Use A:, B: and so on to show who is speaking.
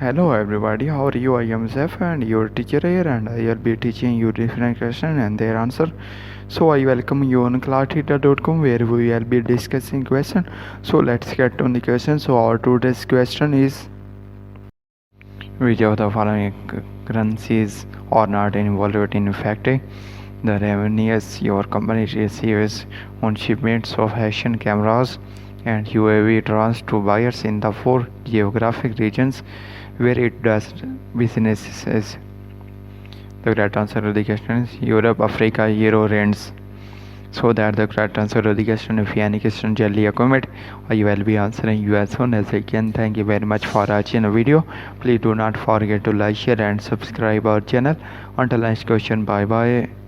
A: Hello everybody, how are you? I am Zef and your teacher here, and I will be teaching you different questions and their answer. So I welcome you on classtheta.com where we will be discussing question. So let's get on the question. So our today's question is, which of the following currencies are not involved in affecting the revenues your company receives on shipments of action cameras and UAV drones to buyers in the four geographic regions where it does business? The correct answer to the question is Europe, Africa, Euro rands. So that the correct answer to the question, if any question generally comment, I will be answering you as soon as I can. Thank you very much for watching the video. Please do not forget to like, share and subscribe our channel. Until next question, bye bye.